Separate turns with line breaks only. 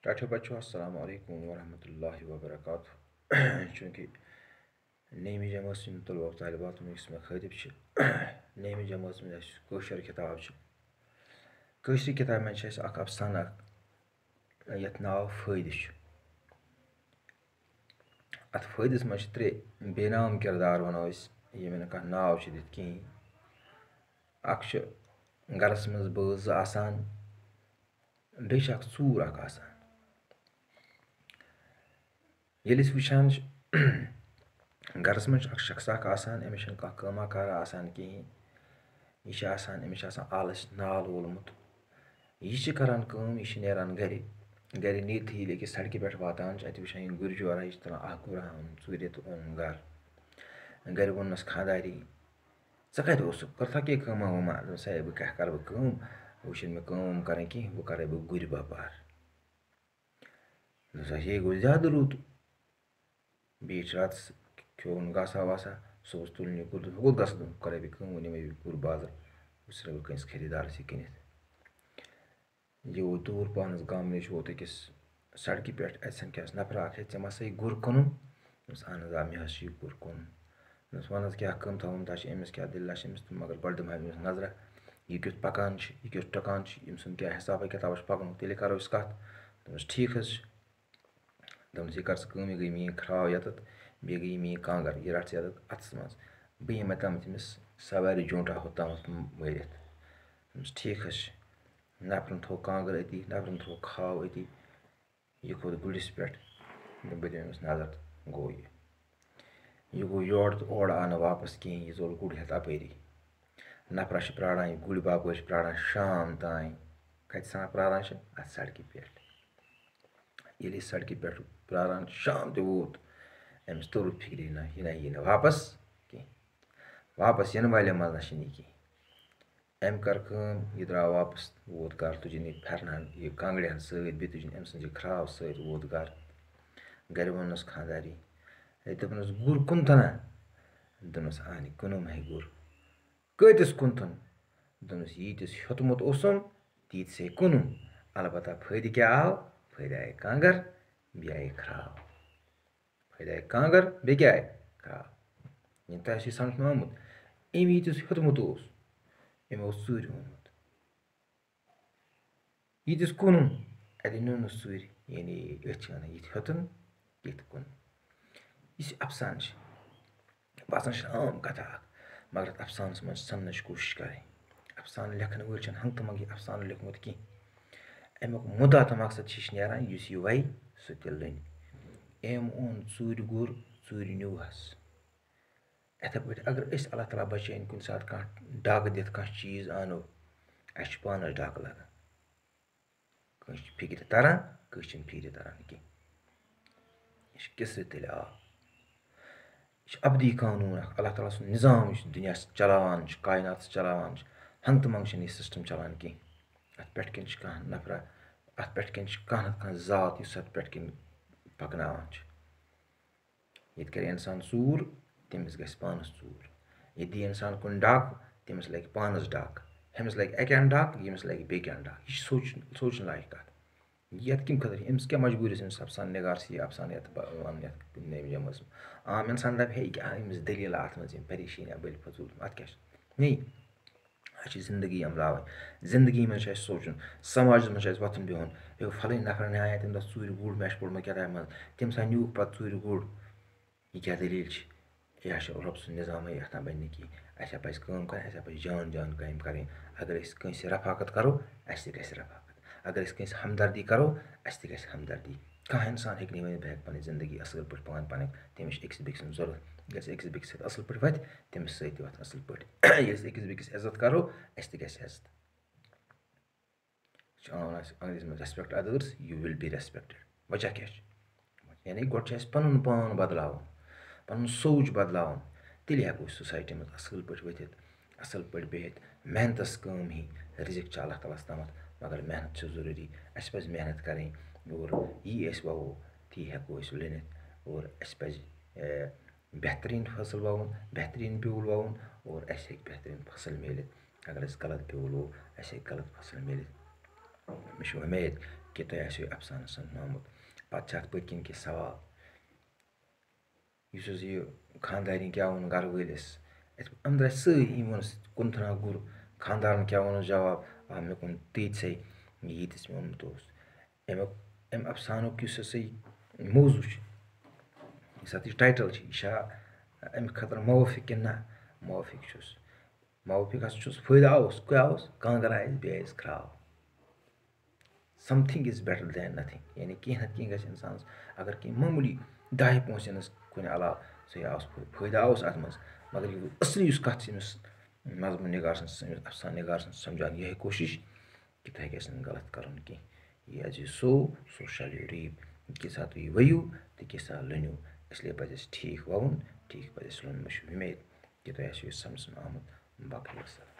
Tato bachcho assalamu alaikum wa rahmatullahi wa barakatuh. Çünkü neymi cəmasının tələbə talibatının ismi xədibçi. Neymi cəmasının koşar kitabçı. Koşar kitab mən çəs ak Afsana yət nav faydiş. At faydis mən tre benam kirdar vanawis. Yemin ka nav çi dit ki akş galasımız bağız asan. Beş ak sur ak asan. Yelis wichan garas manch ak shaksa ka asan emission ka kama kara asan ki işe asan emiş asan alış nal olmut. İşi karan kım işi neran gari. Gari ne thile ki sadki peth vatan ati wichan gurju ara ish tana akura suret on gar. Gari wonnas khadari. Sakay dostu karta ke kama huma say bu kah kar bu kım wichan me kım karen ki bu kare bu guri bapar. Sa ye go zyada lut. Beach rats kyon gasa wasa sos tulni kurdu hukut gasdum kare bir kım ne bir kur bazar usra bir kens खरीदार से किने ये वो दूर पानस गाम ने जो होते किस सड़की पे ऐसन क्या नफर आखे चमा से गुर कुन उस आनंद आमी हसी गुर कुन उस वानस क्या कम था हम ताश एमस क्या दिल लाश एमस तुम मगर बर्ड में है नजर ये क्यों पकान ये क्यों टकान इमसन क्या हिसाब है क्या तावश पकन तेले करो इसका तो ठीक है दम से कर सकूँ मैं गई मैं खराब या तो बेगी मी कांगर ये रात से अत्स मज बे मतम तमिस सवारी जोंटा होता मरित ठीक है नफरन थो कांगर अति नफरन थो खाव अति ये खोद गुड़िस पे बदमिस नजर गो ये गो योर तो ओड आन वापस कहें ये जोल गुड़ हेत अपरी नफर प्राणान गुड़ बाप प्राणान शाम तान कत सान प्राणान अत सड़क पे ये सड़क पे प्राणान शाम ते वोत अमिस तोर फिक्री ना यह वापस कह वापस इन वाले मज ना कह अम कर यह द्राव वापस वोत गर तुजन यह फरन यह कांगड़न सत बे तुजन अम सज खराब सत वोत गर गर वोनस खानदारी दपनस गुर कुंथना दोनस आनी कुनुम है गुर कतिस कुंथन दोनस यीतिस हेतमुत ओसुम तीत से कुनुम अलबत्ता फायदे क्या आव फायदा आए कांगर बे आए खराब फायदा आए कांगर बे क्या आए खराब इन तह समझ में आमुत अम यीतिस हेतमुत ओस अम ओस सूर ओनमुत यीतिस कुनुम अति नुन सूर यानी अन ये हेतन ये कुन यह अफसान बासान आम कथा मगर अफसानस मज समझ कोशिश करें अफसान लेखन वल हंग तमंग यह अफसान लिखमुत कह अमुक मुदा तो मकसद नारान यह वै सह लन अम ओन सूर गुर सूर न्यूहस इथे पे अगर अल्लाह ताला बचान कुन सात कह डग दिथ कह चीज आनो अस पानस डग लगान कह फिक्र तरान कह फिक्र तरान कह यह किस तेल आ यह अबदी कानून अल्लाह ताला सुन निज़ाम दुनिया चलावान कायनात चलावान हंग तमंग यह सिस्टम चलान कह अत पे कह नफर अत पे कह ज़ात इस अत पे पकनावान ये कर इंसान सूर तमिस गस पानस सूर ये दी इंसान कुन डक तमिस लगे पानस डक हमिस लगे अकन डक यमिस लगे बेकन डक यह सोचन लायक कत ये कम खतर अमिस क्या मजबूरी अमिस अफसान निगार से अफसान ये वन नई जमस आम इंसान दप है क्या अमिस दलील अत मज परेशानी बल फजूल अत क्या नहीं अस जिंदगी अमलावन जिंदगी मज सोचन समाज मज वथन बिहन यो फलन नफर न्याय तम दस चूर गुड़ मे पोर्मुत क्या मज तम सा न्यूक पे चूर गुड़ यह क्या दलील यह रब सुन निज़ाम अत बन कह अस पे जान जान काम करें अगर कंस रफाकत करो अस ग रफाकत अगर कंस हमदर्दी करो अस हमदर्दी कह इंसान हे वन बह पे जिंदगी असल पे पान पन तमिस अक्स बेक जरूरत गस अक्स बेक असल पे वत तमिस सत वत असल पे अक्स बेकस इज्जत करो अस इज्जत अंग्रेजी में respect others you will be respected वजह क्या यानी गो पन पान बदलावन पन सोच बदलावन तेल हेको सोसाइटी मज असल पे वथित असल पे बिहित मेहनतस कम ही रिजिक अल्लाह ताला तमत मगर मेहनत जरूरी अस पे मेहनत करें और यी वो ती हेको लन और अस पे बेहतरीन फसल वावन बेहतरीन ब्यूल वावन और अस बेहतरीन फसल मिल अगर गलत ब्यूल वो अस गलत फसल मिल मे उम्मीद कि तۄہہِ آسیو اَفسانہٕ سَننومُت پَتہٕ چھِ اَتھ پٔتۍ کِنۍ کینٛہہ سوال یُس حظ یہِ خانٛدارنہِ کیٛاہ ووٚن گَرٕ وٲلِس أمۍ درٛاے سٲری یِم ووٚنُس کُنتھنا گُر خانٛدارَن کیٛاہ ووٚنُس جواب مےٚ کُن تیٖتسٕے ییٖتِس مےٚ ووٚنمُت اوس اَمہِ اَفسانُک یُس ہسا یہِ موضوٗع چھُ یُس اَتھ یہِ ٹایٹَل چھِ یہِ چھا اَمہِ خٲطرٕ موافِق کِنہٕ نہ موافِق چھُس موافِق ہسا چھُس فٲیدٕ آوُس کیٛاہ آوُس کانٛگٕر آسہِ بیٚیہِ آسہِ کرٛاو something is better than nothing یعنی کینٛہہ نَتہٕ کینٛہہ گژھِ اِنسانَس اگر کینٛہہ معموٗلی دَہہِ پونٛسہٕ یِنَس کُنہِ علاوٕ سُہ آوُس فٲیدٕ آوُس اَتھ منٛز مگر یہِ اَصلی یُس کَتھ چھِ أمِس مضموٗن نِگار سٕنٛز أمِس اَفسان نِگار سٕنٛز سَمجھاون یِہے کوٗشِش کہِ تۄہہِ گژھِ نہٕ غلط کَرُن کینٛہہ یہِ ایز یوٗ سو سو شیل یوٗ ریٖپ کہِ ساتہٕ تُہۍ ؤیِو تہٕ کہِ ساتہٕ لوٗنِو اِسلیے پَزِ اَسہِ ٹھیٖک وَوُن ٹھیٖک پَزِ اَسہِ لوٗنُن مےٚ چھُ اُمید کہِ تۄہہِ آسیو یہِ سَمجھنہٕ آمُت باقٕے وَسلام